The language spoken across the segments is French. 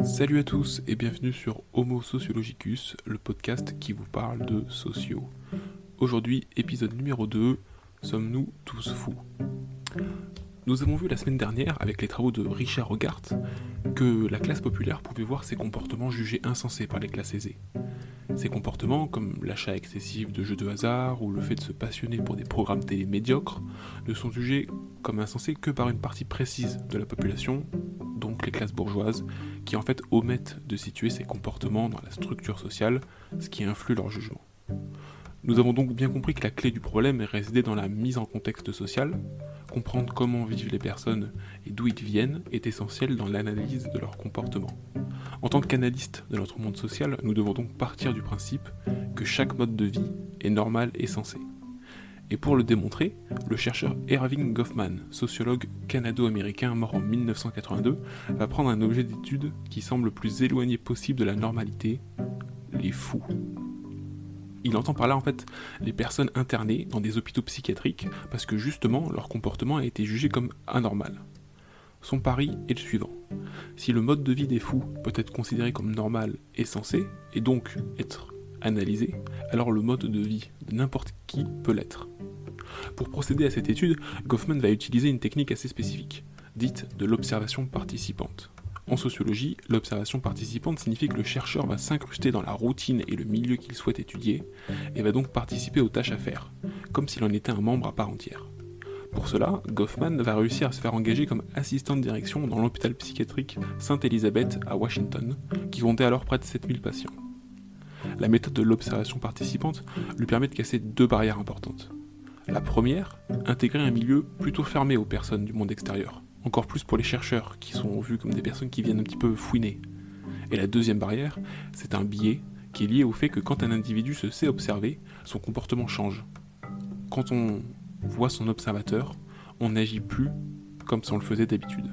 Salut à tous et bienvenue sur Homo Sociologicus, le podcast qui vous parle de sociaux. Aujourd'hui, épisode numéro 2, sommes-nous tous fous ? Nous avons vu la semaine dernière, avec les travaux de Richard Hogarth, que la classe populaire pouvait voir ses comportements jugés insensés par les classes aisées. Ces comportements, comme l'achat excessif de jeux de hasard ou le fait de se passionner pour des programmes télé médiocres, ne sont jugés comme insensés que par une partie précise de la population, donc les classes bourgeoises, qui en fait omettent de situer ces comportements dans la structure sociale, ce qui influe leur jugement. Nous avons donc bien compris que la clé du problème résidait dans la mise en contexte social. Comprendre comment vivent les personnes et d'où ils viennent est essentiel dans l'analyse de leur comportement. En tant qu'analystes de notre monde social, nous devons donc partir du principe que chaque mode de vie est normal et sensé. Et pour le démontrer, le chercheur Erving Goffman, sociologue canado-américain mort en 1982, va prendre un objet d'étude qui semble le plus éloigné possible de la normalité, les fous. Il entend par là en fait les personnes internées dans des hôpitaux psychiatriques parce que justement leur comportement a été jugé comme anormal. Son pari est le suivant. Si le mode de vie des fous peut être considéré comme normal et sensé, et donc être analysé, alors le mode de vie de n'importe qui peut l'être. Pour procéder à cette étude, Goffman va utiliser une technique assez spécifique, dite de l'observation participante. En sociologie, l'observation participante signifie que le chercheur va s'incruster dans la routine et le milieu qu'il souhaite étudier, et va donc participer aux tâches à faire, comme s'il en était un membre à part entière. Pour cela, Goffman va réussir à se faire engager comme assistant de direction dans l'hôpital psychiatrique Sainte-Élisabeth à Washington, qui comptait alors près de 7000 patients. La méthode de l'observation participante lui permet de casser deux barrières importantes. La première, intégrer un milieu plutôt fermé aux personnes du monde extérieur, encore plus pour les chercheurs, qui sont vus comme des personnes qui viennent un petit peu fouiner. Et la deuxième barrière, c'est un biais qui est lié au fait que quand un individu se sait observer, son comportement change. Quand on voit son observateur, on n'agit plus comme si on le faisait d'habitude.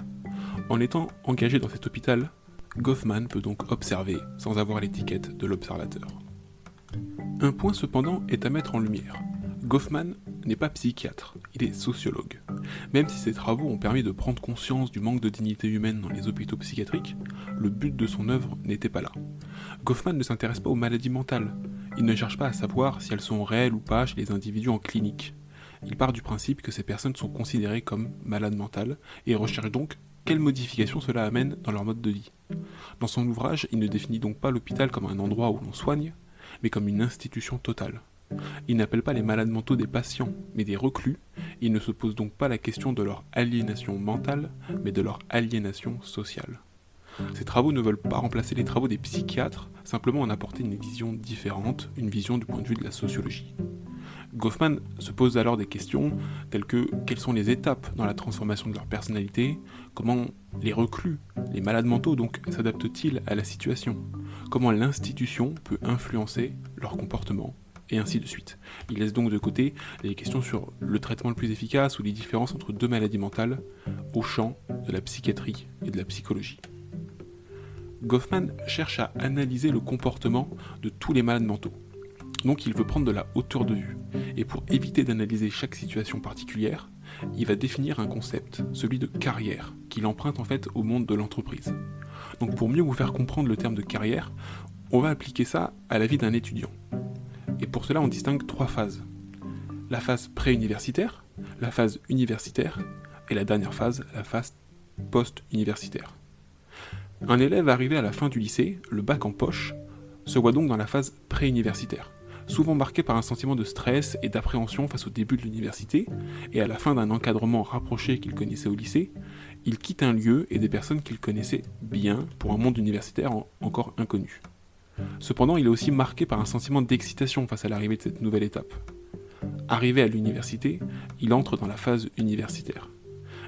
En étant engagé dans cet hôpital, Goffman peut donc observer sans avoir l'étiquette de l'observateur. Un point cependant est à mettre en lumière. Goffman n'est pas psychiatre, il est sociologue. Même si ses travaux ont permis de prendre conscience du manque de dignité humaine dans les hôpitaux psychiatriques, le but de son œuvre n'était pas là. Goffman ne s'intéresse pas aux maladies mentales. Il ne cherche pas à savoir si elles sont réelles ou pas chez les individus en clinique. Il part du principe que ces personnes sont considérées comme malades mentales et recherche donc quelles modifications cela amène dans leur mode de vie. Dans son ouvrage, il ne définit donc pas l'hôpital comme un endroit où l'on soigne, mais comme une institution totale. Il n'appelle pas les malades mentaux des patients, mais des reclus. Il ne se pose donc pas la question de leur aliénation mentale, mais de leur aliénation sociale. Ces travaux ne veulent pas remplacer les travaux des psychiatres, simplement en apporter une vision différente, une vision du point de vue de la sociologie. Goffman se pose alors des questions telles que quelles sont les étapes dans la transformation de leur personnalité, comment les reclus, les malades mentaux donc s'adaptent-ils à la situation, comment l'institution peut influencer leur comportement, et ainsi de suite. Il laisse donc de côté les questions sur le traitement le plus efficace ou les différences entre deux maladies mentales au champ de la psychiatrie et de la psychologie. Goffman cherche à analyser le comportement de tous les malades mentaux. Donc il veut prendre de la hauteur de vue. Et pour éviter d'analyser chaque situation particulière, il va définir un concept, celui de carrière, qu'il emprunte en fait au monde de l'entreprise. Donc pour mieux vous faire comprendre le terme de carrière, on va appliquer ça à la vie d'un étudiant. Et pour cela, on distingue trois phases. La phase pré-universitaire, la phase universitaire, et la dernière phase, la phase post-universitaire. Un élève arrivé à la fin du lycée, le bac en poche, se voit donc dans la phase pré-universitaire, souvent marqué par un sentiment de stress et d'appréhension face au début de l'université, et à la fin d'un encadrement rapproché qu'il connaissait au lycée, il quitte un lieu et des personnes qu'il connaissait bien pour un monde universitaire encore inconnu. Cependant, il est aussi marqué par un sentiment d'excitation face à l'arrivée de cette nouvelle étape. Arrivé à l'université, il entre dans la phase universitaire.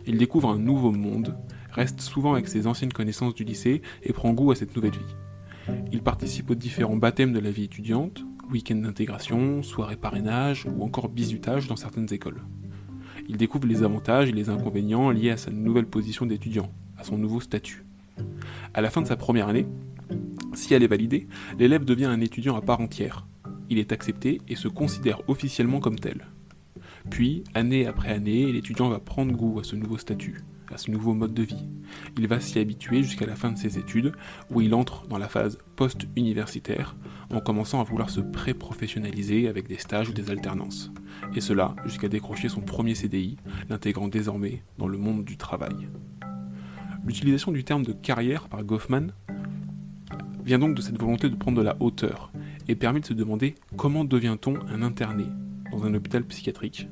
Il découvre un nouveau monde, reste souvent avec ses anciennes connaissances du lycée et prend goût à cette nouvelle vie. Il participe aux différents baptêmes de la vie étudiante, week-end d'intégration, soirées parrainage ou encore bizutage dans certaines écoles. Il découvre les avantages et les inconvénients liés à sa nouvelle position d'étudiant, à son nouveau statut. À la fin de sa première année, si elle est validée, l'élève devient un étudiant à part entière. Il est accepté et se considère officiellement comme tel. Puis, année après année, l'étudiant va prendre goût à ce nouveau statut, à ce nouveau mode de vie. Il va s'y habituer jusqu'à la fin de ses études, où il entre dans la phase post-universitaire, en commençant à vouloir se pré-professionnaliser avec des stages ou des alternances. Et cela jusqu'à décrocher son premier CDI, l'intégrant désormais dans le monde du travail. L'utilisation du terme de carrière par Goffman vient donc de cette volonté de prendre de la hauteur, et permet de se demander comment devient-on un interné dans un hôpital psychiatrique,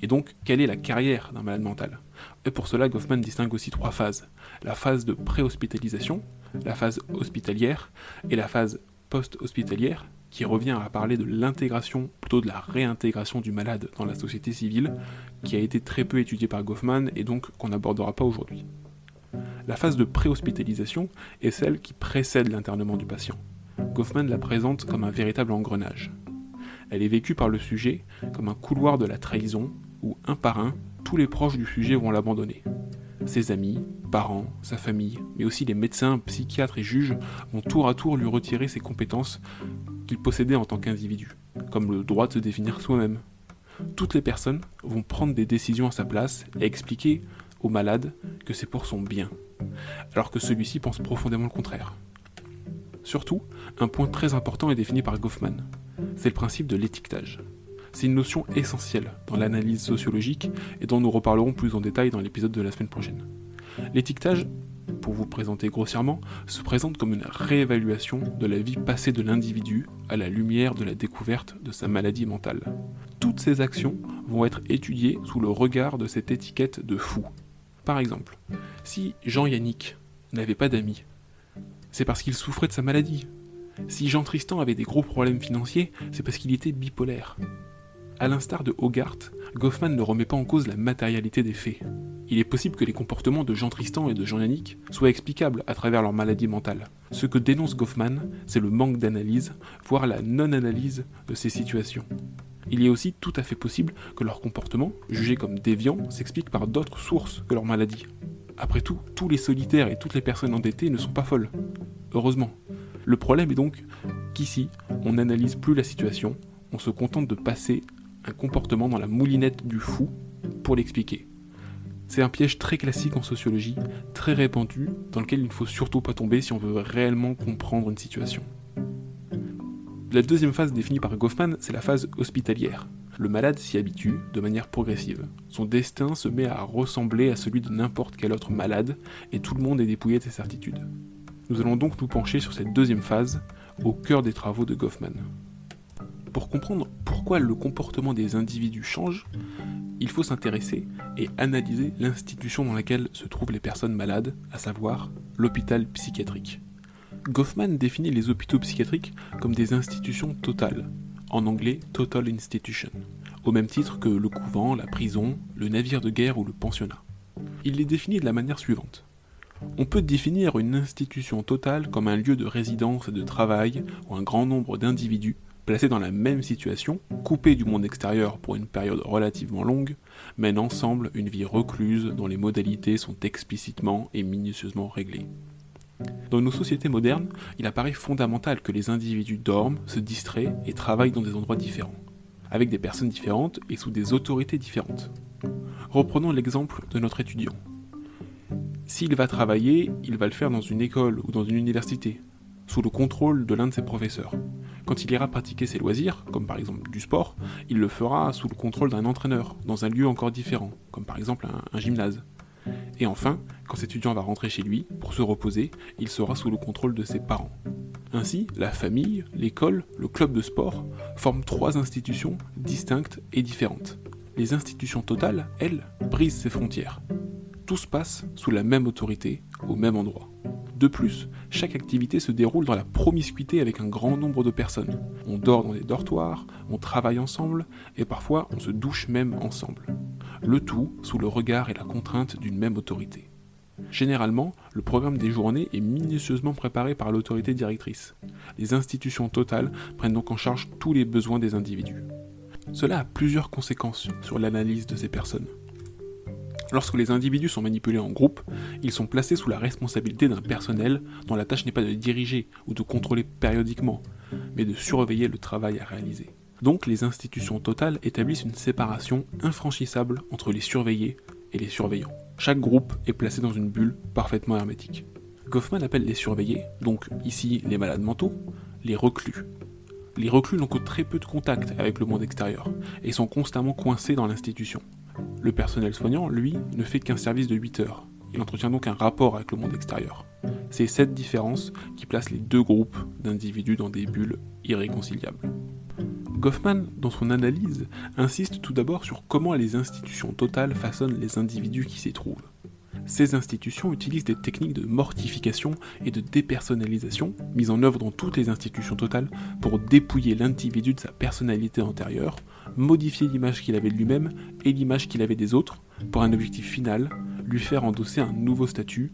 et donc quelle est la carrière d'un malade mental. Et pour cela, Goffman distingue aussi 3 phases. La phase de pré-hospitalisation, la phase hospitalière et la phase post-hospitalière, qui revient à parler de l'intégration, plutôt de la réintégration du malade dans la société civile, qui a été très peu étudiée par Goffman et donc qu'on n'abordera pas aujourd'hui. La phase de pré-hospitalisation est celle qui précède l'internement du patient. Goffman la présente comme un véritable engrenage. Elle est vécue par le sujet comme un couloir de la trahison où, un par un, tous les proches du sujet vont l'abandonner. Ses amis, parents, sa famille, mais aussi les médecins, psychiatres et juges vont tour à tour lui retirer ses compétences qu'il possédait en tant qu'individu, comme le droit de se définir soi-même. Toutes les personnes vont prendre des décisions à sa place et expliquer au malade que c'est pour son bien, alors que celui-ci pense profondément le contraire. Surtout, un point très important est défini par Goffman, c'est le principe de l'étiquetage. C'est une notion essentielle dans l'analyse sociologique et dont nous reparlerons plus en détail dans l'épisode de la semaine prochaine. L'étiquetage, pour vous présenter grossièrement, se présente comme une réévaluation de la vie passée de l'individu à la lumière de la découverte de sa maladie mentale. Toutes ces actions vont être étudiées sous le regard de cette étiquette de fou. Par exemple, si Jean-Yannick n'avait pas d'amis, c'est parce qu'il souffrait de sa maladie. Si Jean Tristan avait des gros problèmes financiers, c'est parce qu'il était bipolaire. À l'instar de Hogarth, Goffman ne remet pas en cause la matérialité des faits. Il est possible que les comportements de Jean Tristan et de Jean-Yannick soient explicables à travers leur maladie mentale. Ce que dénonce Goffman, c'est le manque d'analyse, voire la non-analyse de ces situations. Il est aussi tout à fait possible que leur comportement, jugé comme déviant, s'explique par d'autres sources que leur maladie. Après tout, tous les solitaires et toutes les personnes endettées ne sont pas folles. Heureusement. Le problème est donc qu'ici, on n'analyse plus la situation, on se contente de passer un comportement dans la moulinette du fou pour l'expliquer. C'est un piège très classique en sociologie, très répandu, dans lequel il ne faut surtout pas tomber si on veut réellement comprendre une situation. La deuxième phase définie par Goffman, c'est la phase hospitalière. Le malade s'y habitue de manière progressive. Son destin se met à ressembler à celui de n'importe quel autre malade, et tout le monde est dépouillé de ses certitudes. Nous allons donc nous pencher sur cette deuxième phase, au cœur des travaux de Goffman. Pour comprendre pourquoi le comportement des individus change, il faut s'intéresser et analyser l'institution dans laquelle se trouvent les personnes malades, à savoir l'hôpital psychiatrique. Goffman définit les hôpitaux psychiatriques comme des institutions totales, en anglais Total Institution, au même titre que le couvent, la prison, le navire de guerre ou le pensionnat. Il les définit de la manière suivante. On peut définir une institution totale comme un lieu de résidence et de travail où un grand nombre d'individus, placés dans la même situation, coupés du monde extérieur pour une période relativement longue, mènent ensemble une vie recluse dont les modalités sont explicitement et minutieusement réglées. Dans nos sociétés modernes, il apparaît fondamental que les individus dorment, se distraient et travaillent dans des endroits différents, avec des personnes différentes et sous des autorités différentes. Reprenons l'exemple de notre étudiant. S'il va travailler, il va le faire dans une école ou dans une université, sous le contrôle de l'un de ses professeurs. Quand il ira pratiquer ses loisirs, comme par exemple du sport, il le fera sous le contrôle d'un entraîneur, dans un lieu encore différent, comme par exemple un gymnase. Et enfin, quand cet étudiant va rentrer chez lui, pour se reposer, il sera sous le contrôle de ses parents. Ainsi, la famille, l'école, le club de sport forment 3 institutions distinctes et différentes. Les institutions totales, elles, brisent ces frontières. Tout se passe sous la même autorité, au même endroit. De plus, chaque activité se déroule dans la promiscuité avec un grand nombre de personnes. On dort dans des dortoirs, on travaille ensemble, et parfois on se douche même ensemble. Le tout sous le regard et la contrainte d'une même autorité. Généralement, le programme des journées est minutieusement préparé par l'autorité directrice. Les institutions totales prennent donc en charge tous les besoins des individus. Cela a plusieurs conséquences sur l'analyse de ces personnes. Lorsque les individus sont manipulés en groupe, ils sont placés sous la responsabilité d'un personnel dont la tâche n'est pas de diriger ou de contrôler périodiquement, mais de surveiller le travail à réaliser. Donc les institutions totales établissent une séparation infranchissable entre les surveillés et les surveillants. Chaque groupe est placé dans une bulle parfaitement hermétique. Goffman appelle les surveillés, donc ici les malades mentaux, les reclus. Les reclus n'ont que très peu de contact avec le monde extérieur et sont constamment coincés dans l'institution. Le personnel soignant, lui, ne fait qu'un service de 8 heures. Il entretient donc un rapport avec le monde extérieur. C'est cette différence qui place les deux groupes d'individus dans des bulles irréconciliables. Goffman, dans son analyse, insiste tout d'abord sur comment les institutions totales façonnent les individus qui s'y trouvent. Ces institutions utilisent des techniques de mortification et de dépersonnalisation mises en œuvre dans toutes les institutions totales pour dépouiller l'individu de sa personnalité antérieure, modifier l'image qu'il avait de lui-même et l'image qu'il avait des autres pour un objectif final, lui faire endosser un nouveau statut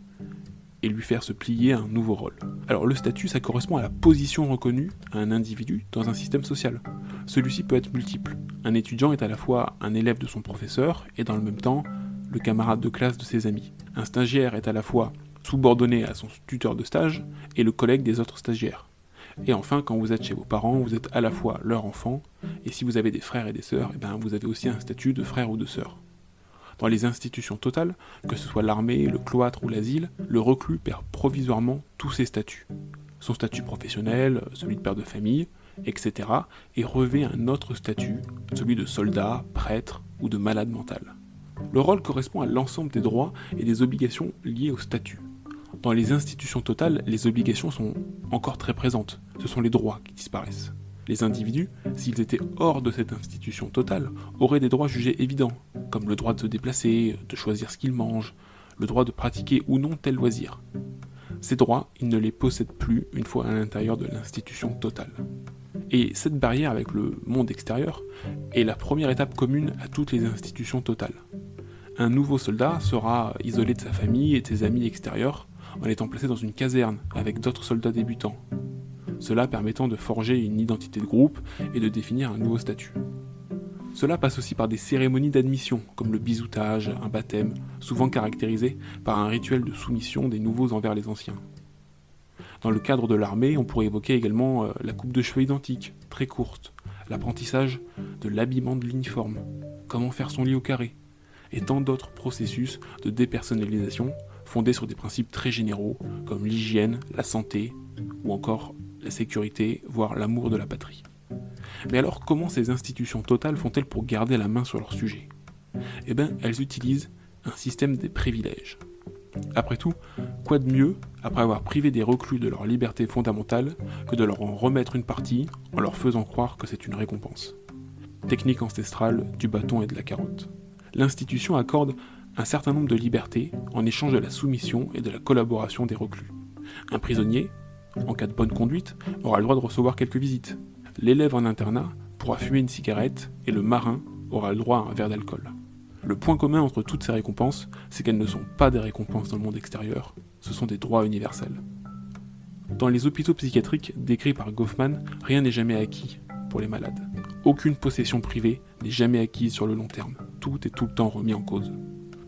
et lui faire se plier à un nouveau rôle. Alors le statut, ça correspond à la position reconnue à un individu dans un système social. Celui-ci peut être multiple. Un étudiant est à la fois un élève de son professeur et dans le même temps le camarade de classe de ses amis. Un stagiaire est à la fois subordonné à son tuteur de stage et le collègue des autres stagiaires. Et enfin, quand vous êtes chez vos parents, vous êtes à la fois leur enfant, et si vous avez des frères et des sœurs, vous avez aussi un statut de frère ou de sœur. Dans les institutions totales, que ce soit l'armée, le cloître ou l'asile, le reclus perd provisoirement tous ses statuts. Son statut professionnel, celui de père de famille, etc. et revêt un autre statut, celui de soldat, prêtre ou de malade mental. Le rôle correspond à l'ensemble des droits et des obligations liées au statut. Dans les institutions totales, les obligations sont encore très présentes, ce sont les droits qui disparaissent. Les individus, s'ils étaient hors de cette institution totale, auraient des droits jugés évidents, comme le droit de se déplacer, de choisir ce qu'ils mangent, le droit de pratiquer ou non tel loisir. Ces droits, ils ne les possèdent plus une fois à l'intérieur de l'institution totale. Et cette barrière avec le monde extérieur est la première étape commune à toutes les institutions totales. Un nouveau soldat sera isolé de sa famille et de ses amis extérieurs en étant placé dans une caserne avec d'autres soldats débutants. Cela permettant de forger une identité de groupe et de définir un nouveau statut. Cela passe aussi par des cérémonies d'admission, comme le bisoutage, un baptême, souvent caractérisé par un rituel de soumission des nouveaux envers les anciens. Dans le cadre de l'armée, on pourrait évoquer également la coupe de cheveux identique, très courte, l'apprentissage de l'habillement de l'uniforme, comment faire son lit au carré, et tant d'autres processus de dépersonnalisation fondés sur des principes très généraux comme l'hygiène, la santé ou encore la sécurité, voire l'amour de la patrie. Mais alors comment ces institutions totales font-elles pour garder la main sur leur sujet ? Elles utilisent un système des privilèges. Après tout, quoi de mieux, après avoir privé des reclus de leur liberté fondamentale, que de leur en remettre une partie en leur faisant croire que c'est une récompense. Technique ancestrale du bâton et de la carotte. L'institution accorde un certain nombre de libertés en échange de la soumission et de la collaboration des reclus. Un prisonnier, en cas de bonne conduite, aura le droit de recevoir quelques visites. L'élève en internat pourra fumer une cigarette et le marin aura le droit à un verre d'alcool. Le point commun entre toutes ces récompenses, c'est qu'elles ne sont pas des récompenses dans le monde extérieur, ce sont des droits universels. Dans les hôpitaux psychiatriques décrits par Goffman, rien n'est jamais acquis pour les malades. Aucune possession privée n'est jamais acquise sur le long terme. Tout est tout le temps remis en cause.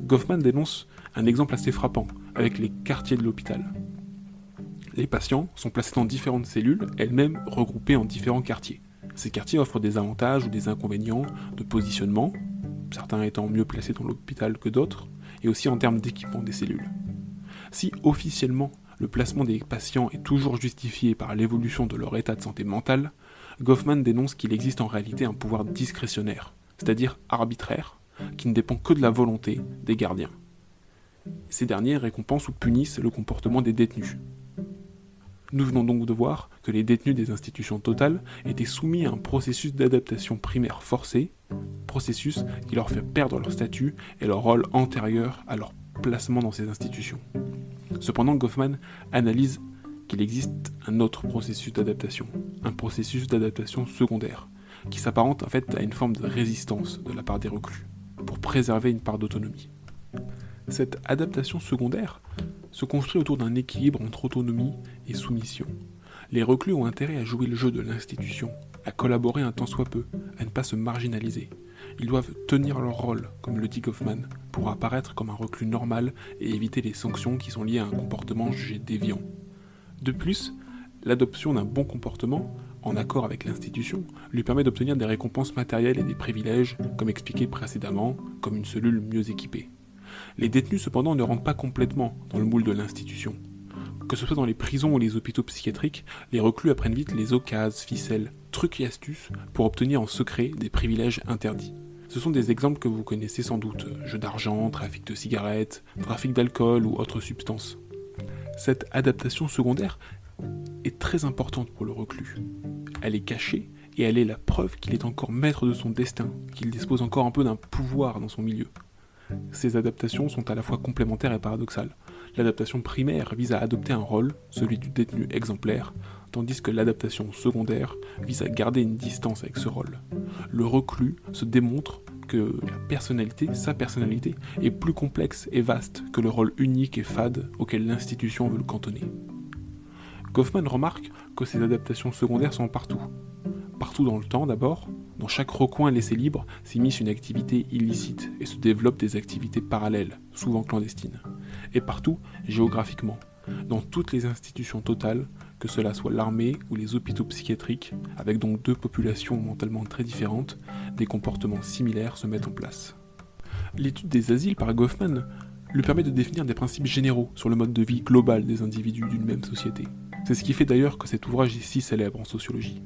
Goffman dénonce un exemple assez frappant avec les quartiers de l'hôpital. Les patients sont placés dans différentes cellules, elles-mêmes regroupées en différents quartiers. Ces quartiers offrent des avantages ou des inconvénients de positionnement, certains étant mieux placés dans l'hôpital que d'autres, et aussi en termes d'équipement des cellules. Si officiellement le placement des patients est toujours justifié par l'évolution de leur état de santé mentale, Goffman dénonce qu'il existe en réalité un pouvoir discrétionnaire, c'est-à-dire arbitraire, qui ne dépend que de la volonté des gardiens. Ces derniers récompensent ou punissent le comportement des détenus. Nous venons donc de voir que les détenus des institutions totales étaient soumis à un processus d'adaptation primaire forcé, processus qui leur fait perdre leur statut et leur rôle antérieur à leur placement dans ces institutions. Cependant, Goffman analyse qu'il existe un autre processus d'adaptation, un processus d'adaptation secondaire, qui s'apparente en fait à une forme de résistance de la part des reclus, pour préserver une part d'autonomie. Cette adaptation secondaire se construit autour d'un équilibre entre autonomie et soumission. Les reclus ont intérêt à jouer le jeu de l'institution, à collaborer un tant soit peu, à ne pas se marginaliser. Ils doivent tenir leur rôle, comme le dit Goffman, pour apparaître comme un reclus normal et éviter les sanctions qui sont liées à un comportement jugé déviant. De plus, l'adoption d'un bon comportement, en accord avec l'institution, lui permet d'obtenir des récompenses matérielles et des privilèges, comme expliqué précédemment, comme une cellule mieux équipée. Les détenus cependant ne rentrent pas complètement dans le moule de l'institution. Que ce soit dans les prisons ou les hôpitaux psychiatriques, les reclus apprennent vite les occasions, ficelles, trucs et astuces pour obtenir en secret des privilèges interdits. Ce sont des exemples que vous connaissez sans doute, jeux d'argent, trafic de cigarettes, trafic d'alcool ou autres substances. Cette adaptation secondaire est très importante pour le reclus. Elle est cachée et elle est la preuve qu'il est encore maître de son destin, qu'il dispose encore un peu d'un pouvoir dans son milieu. Ces adaptations sont à la fois complémentaires et paradoxales. L'adaptation primaire vise à adopter un rôle, celui du détenu exemplaire, tandis que l'adaptation secondaire vise à garder une distance avec ce rôle. Le reclus se démontre que sa personnalité, est plus complexe et vaste que le rôle unique et fade auquel l'institution veut le cantonner. Goffman remarque que ces adaptations secondaires sont partout. Partout dans le temps d'abord, dans chaque recoin laissé libre s'immisce une activité illicite et se développent des activités parallèles, souvent clandestines. Et partout, géographiquement, dans toutes les institutions totales, que cela soit l'armée ou les hôpitaux psychiatriques, avec donc deux populations mentalement très différentes, des comportements similaires se mettent en place. L'étude des asiles par Goffman lui permet de définir des principes généraux sur le mode de vie global des individus d'une même société. C'est ce qui fait d'ailleurs que cet ouvrage est si célèbre en sociologie.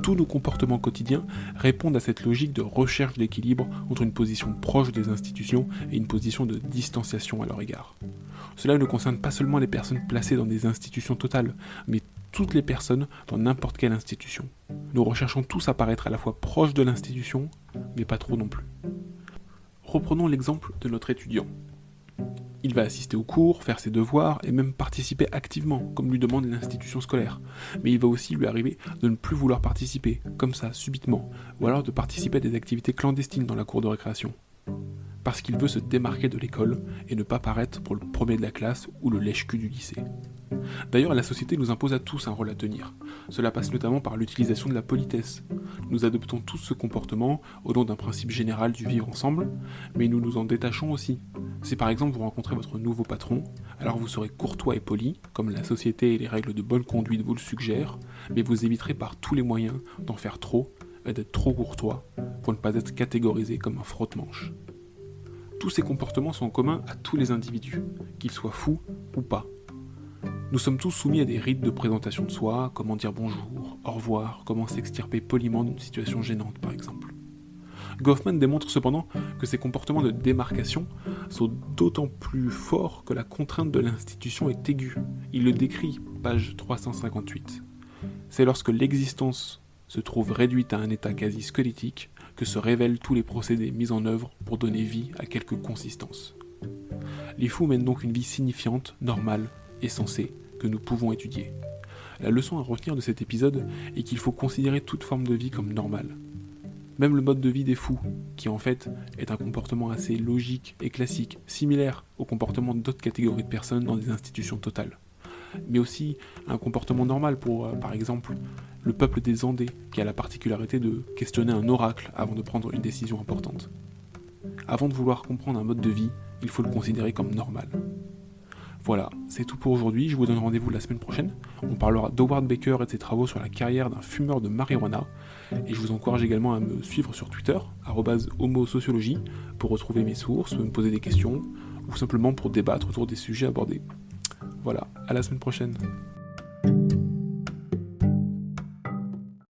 Tous nos comportements quotidiens répondent à cette logique de recherche d'équilibre entre une position proche des institutions et une position de distanciation à leur égard. Cela ne concerne pas seulement les personnes placées dans des institutions totales, mais toutes les personnes dans n'importe quelle institution. Nous recherchons tous à paraître à la fois proches de l'institution, mais pas trop non plus. Reprenons l'exemple de notre étudiant. Il va assister aux cours, faire ses devoirs et même participer activement, comme lui demande l'institution scolaire. Mais il va aussi lui arriver de ne plus vouloir participer, comme ça, subitement, ou alors de participer à des activités clandestines dans la cour de récréation. Parce qu'il veut se démarquer de l'école et ne pas paraître pour le premier de la classe ou le lèche-cul du lycée. D'ailleurs, la société nous impose à tous un rôle à tenir. Cela passe notamment par l'utilisation de la politesse. Nous adoptons tous ce comportement au nom d'un principe général du vivre ensemble, mais nous nous en détachons aussi. Si par exemple vous rencontrez votre nouveau patron, alors vous serez courtois et poli, comme la société et les règles de bonne conduite vous le suggèrent, mais vous éviterez par tous les moyens d'en faire trop et d'être trop courtois pour ne pas être catégorisé comme un frotte-manche. Tous ces comportements sont communs à tous les individus, qu'ils soient fous ou pas. Nous sommes tous soumis à des rites de présentation de soi, comment dire bonjour, au revoir, comment s'extirper poliment d'une situation gênante par exemple. Goffman démontre cependant que ces comportements de démarcation sont d'autant plus forts que la contrainte de l'institution est aiguë. Il le décrit, page 358. C'est lorsque l'existence se trouve réduite à un état quasi squelettique que se révèlent tous les procédés mis en œuvre pour donner vie à quelque consistance. Les fous mènent donc une vie signifiante, normale et sensée que nous pouvons étudier. La leçon à retenir de cet épisode est qu'il faut considérer toute forme de vie comme normale. Même le mode de vie des fous, qui en fait est un comportement assez logique et classique, similaire au comportement d'autres catégories de personnes dans des institutions totales. Mais aussi un comportement normal pour, par exemple, le peuple des Andés, qui a la particularité de questionner un oracle avant de prendre une décision importante. Avant de vouloir comprendre un mode de vie, il faut le considérer comme normal. Voilà, c'est tout pour aujourd'hui, je vous donne rendez-vous la semaine prochaine. On parlera d'Howard Baker et de ses travaux sur la carrière d'un fumeur de marijuana. Et je vous encourage également à me suivre sur Twitter, @homosociologie, pour retrouver mes sources, me poser des questions, ou simplement pour débattre autour des sujets abordés. Voilà, à la semaine prochaine.